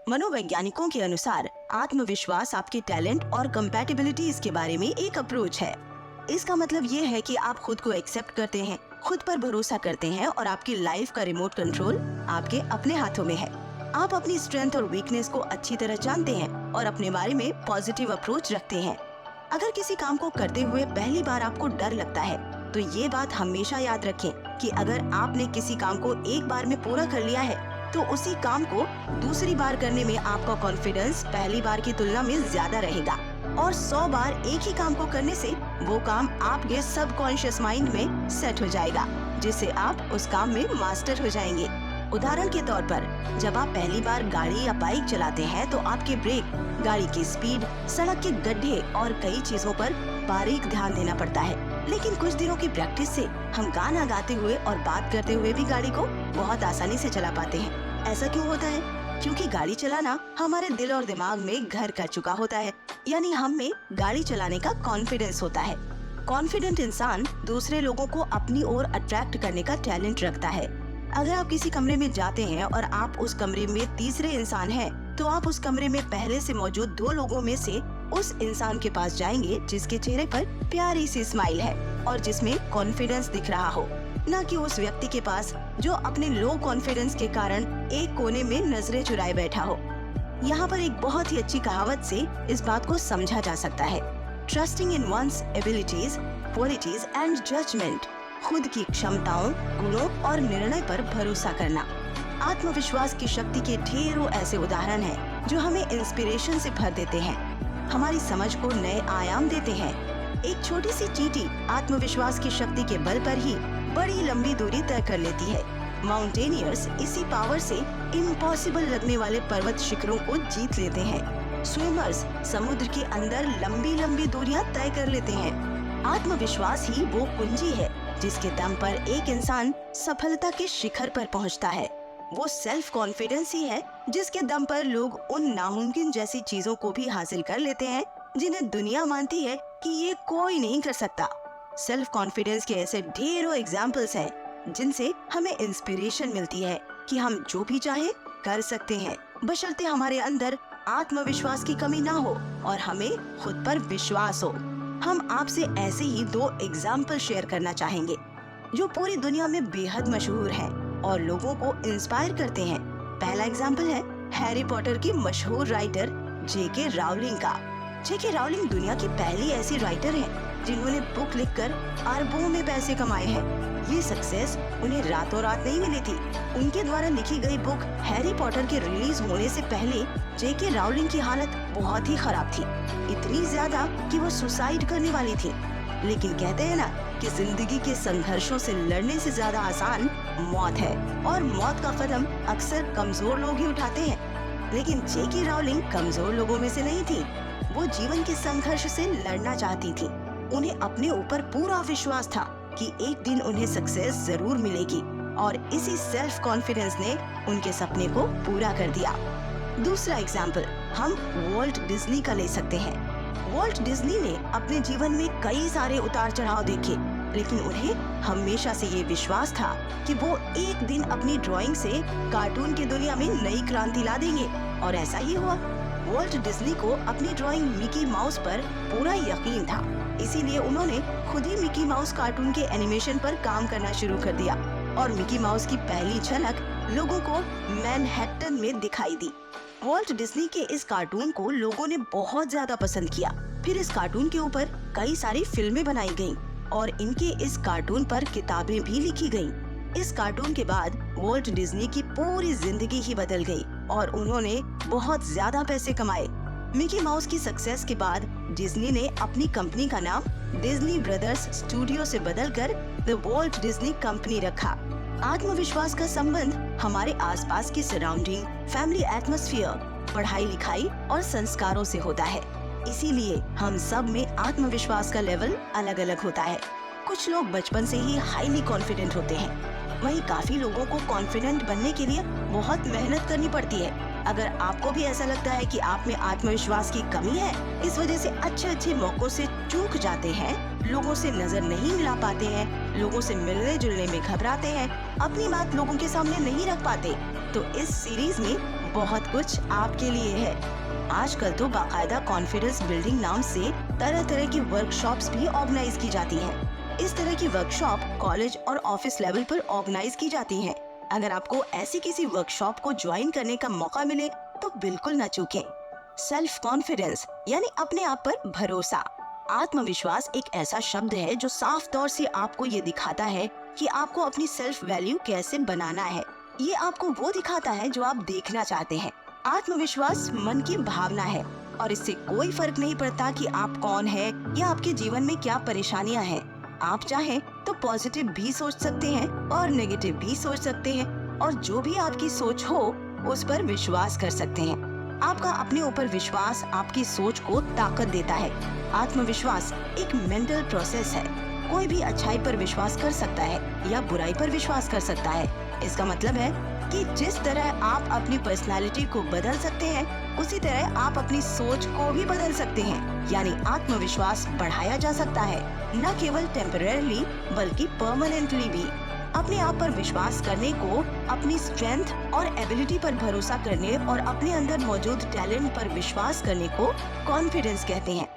मनोवैज्ञानिकों के अनुसार आत्मविश्वास आपके टैलेंट और कंपैटिबिलिटीज के बारे में एक अप्रोच है। इसका मतलब ये है कि आप खुद को एक्सेप्ट करते हैं, खुद पर भरोसा करते हैं और आपकी लाइफ का रिमोट कंट्रोल आपके अपने हाथों में है। आप अपनी स्ट्रेंथ और वीकनेस को अच्छी तरह जानते हैं और अपने बारे में पॉजिटिव अप्रोच रखते हैं। अगर किसी काम को करते हुए पहली बार आपको डर लगता है तो ये बात हमेशा याद रखें कि अगर आपने किसी काम को एक बार में पूरा कर लिया है तो उसी काम को दूसरी बार करने में आपका कॉन्फिडेंस पहली बार की तुलना में ज्यादा रहेगा और 100 बार एक ही काम को करने से वो काम आपके सबकॉन्शियस माइंड में सेट हो जाएगा, जिससे आप उस काम में मास्टर हो जाएंगे। उदाहरण के तौर पर जब आप पहली बार गाड़ी या बाइक चलाते हैं तो आपके ब्रेक, गाड़ी की स्पीड, सड़क के गड्ढे और कई चीजों पर बारीक ध्यान देना पड़ता है। लेकिन कुछ दिनों की प्रैक्टिस से हम गाना गाते हुए और बात करते हुए भी गाड़ी को बहुत आसानी से चला पाते हैं। ऐसा क्यों होता है? क्योंकि गाड़ी चलाना हमारे दिल और दिमाग में घर कर चुका होता है, यानी हम में गाड़ी चलाने का कॉन्फिडेंस होता है। कॉन्फिडेंट इंसान दूसरे लोगों को अपनी ओर अट्रैक्ट करने का टैलेंट रखता है। अगर आप किसी कमरे में जाते हैं और आप उस कमरे में तीसरे इंसान हैं, तो आप उस कमरे में पहले से मौजूद 2 लोगों में से उस इंसान के पास जाएंगे जिसके चेहरे पर प्यारी सी स्माइल है और जिसमें कॉन्फिडेंस दिख रहा हो, न कि उस व्यक्ति के पास जो अपने लो कॉन्फिडेंस के कारण एक कोने में नजरें चुराए बैठा हो। यहाँ पर एक बहुत ही अच्छी कहावत से इस बात को समझा जा सकता है। Trusting in one's abilities, qualities and judgement. खुद की क्षमताओं, गुणों और निर्णय पर भरोसा करना। आत्मविश्वास की शक्ति के ढेरों ऐसे उदाहरण हैं जो हमें इंस्पिरेशन से भर देते हैं, हमारी समझ को नए आयाम देते हैं। एक छोटी सी चींटी आत्मविश्वास की शक्ति के बल पर ही बड़ी लंबी दूरी तय कर लेती है। माउंटेनियर्स इसी पावर से इम्पॉसिबल लगने वाले पर्वत शिखरों को जीत लेते हैं। स्विमर्स समुद्र के अंदर लंबी लंबी दूरियां तय कर लेते हैं। आत्मविश्वास ही वो कुंजी है जिसके दम पर एक इंसान सफलता के शिखर पर पहुंचता है। वो सेल्फ कॉन्फिडेंस ही है जिसके दम पर लोग उन नामुमकिन जैसी चीजों को भी हासिल कर लेते हैं जिन्हें दुनिया मानती है कि ये कोई नहीं कर सकता। सेल्फ कॉन्फिडेंस के ऐसे ढेरों एग्जाम्पल्स हैं जिनसे हमें इंस्पिरेशन मिलती है कि हम जो भी चाहे कर सकते हैं, बशर्ते हमारे अंदर आत्मविश्वास की कमी ना हो और हमें खुद पर विश्वास हो। हम आपसे ऐसे ही 2 एग्जाम्पल शेयर करना चाहेंगे जो पूरी दुनिया में बेहद मशहूर हैं और लोगों को इंस्पायर करते हैं। पहला एग्जाम्पल है हैरी पॉटर की मशहूर राइटर J.K. राउलिंग का। J.K. राउलिंग दुनिया की पहली ऐसी राइटर है जिन्होंने बुक लिखकर अरबों में पैसे कमाए हैं। ये सक्सेस उन्हें रातों रात नहीं मिली थी। उनके द्वारा लिखी गई बुक हैरी पॉटर के रिलीज होने से पहले J.K. राउलिंग की हालत बहुत ही खराब थी, इतनी ज्यादा कि वो सुसाइड करने वाली थी। लेकिन कहते हैं ना कि जिंदगी के संघर्षों से लड़ने से ज्यादा आसान मौत है और मौत का कदम अक्सर कमजोर लोग ही उठाते हैं। लेकिन J.K. राउलिंग कमजोर लोगों में से नहीं थी। वो जीवन के संघर्ष से लड़ना चाहती थी। उन्हें अपने ऊपर पूरा विश्वास था कि एक दिन उन्हें सक्सेस जरूर मिलेगी और इसी सेल्फ कॉन्फिडेंस ने उनके सपने को पूरा कर दिया। दूसरा एग्जाम्पल हम वॉल्ट डिज्नी का ले सकते हैं। वॉल्ट डिज्नी ने अपने जीवन में कई सारे उतार चढ़ाव देखे, लेकिन उन्हें हमेशा से ये विश्वास था कि वो एक दिन अपनी ड्राइंग से कार्टून की दुनिया में नई क्रांति ला देंगे और ऐसा ही हुआ। वॉल्ट डिज्नी को अपनी ड्राइंग मिकी माउस पर पूरा यकीन था, इसीलिए उन्होंने खुद ही मिकी माउस कार्टून के एनिमेशन पर काम करना शुरू कर दिया और मिकी माउस की पहली झलक लोगों को मैनहट्टन में दिखाई दी। वॉल्ट डिज्नी के इस कार्टून को लोगों ने बहुत ज्यादा पसंद किया। फिर इस कार्टून के ऊपर कई सारी फिल्में बनाई गईं और इनके इस कार्टून पर किताबें भी लिखी गईं। इस कार्टून के बाद वॉल्ट डिज्नी की पूरी जिंदगी ही बदल गई और उन्होंने बहुत ज्यादा पैसे कमाए। मिकी माउस की सक्सेस के बाद डिज्नी ने अपनी कंपनी का नाम डिज्नी ब्रदर्स स्टूडियो से बदलकर द वॉल्ट डिज्नी कंपनी रखा। आत्मविश्वास का संबंध हमारे आसपास की सराउंडिंग, फैमिली एटमॉस्फेयर, पढ़ाई लिखाई और संस्कारों से होता है। इसीलिए हम सब में आत्मविश्वास का लेवल अलग अलग होता है। कुछ लोग बचपन से ही हाईली कॉन्फिडेंट होते हैं, वहीं काफी लोगों को कॉन्फिडेंट बनने के लिए बहुत मेहनत करनी पड़ती है। अगर आपको भी ऐसा लगता है कि आप में आत्मविश्वास की कमी है, इस वजह से अच्छे मौकों से चूक जाते हैं, लोगों से नजर नहीं मिला पाते हैं, लोगों से मिलने जुलने में घबराते हैं, अपनी बात लोगों के सामने नहीं रख पाते, तो इस सीरीज में बहुत कुछ आपके लिए है। आजकल तो बाकायदा कॉन्फिडेंस बिल्डिंग नाम से तरह तरह की वर्कशॉप्स भी ऑर्गेनाइज की जाती हैं। इस तरह की वर्कशॉप कॉलेज और ऑफिस लेवल पर ऑर्गेनाइज की जाती हैं। अगर आपको ऐसी किसी वर्कशॉप को ज्वाइन करने का मौका मिले तो बिल्कुल न चूकें। सेल्फ कॉन्फिडेंस यानी अपने आप पर भरोसा। आत्मविश्वास एक ऐसा शब्द है जो साफ तौर से आपको ये दिखाता है कि आपको अपनी सेल्फ वैल्यू कैसे बनाना है। ये आपको वो दिखाता है जो आप देखना चाहते हैं। आत्मविश्वास मन की भावना है और इससे कोई फर्क नहीं पड़ता कि आप कौन है या आपके जीवन में क्या परेशानियां हैं। आप चाहें तो पॉजिटिव भी सोच सकते हैं और नेगेटिव भी सोच सकते हैं, और जो भी आपकी सोच हो उस पर विश्वास कर सकते हैं। आपका अपने ऊपर विश्वास आपकी सोच को ताकत देता है। आत्मविश्वास एक मेंटल प्रोसेस है। कोई भी अच्छाई पर विश्वास कर सकता है या बुराई पर विश्वास कर सकता है। इसका मतलब है कि जिस तरह आप अपनी पर्सनालिटी को बदल सकते हैं, उसी तरह आप अपनी सोच को भी बदल सकते हैं। यानी आत्मविश्वास बढ़ाया जा सकता है, न केवल टेम्परेरीली बल्कि परमानेंटली भी। अपने आप पर विश्वास करने को अपनी स्ट्रेंथ और एबिलिटी पर भरोसा करने और अपने अंदर मौजूद टैलेंट पर विश्वास करने को कॉन्फिडेंस कहते हैं।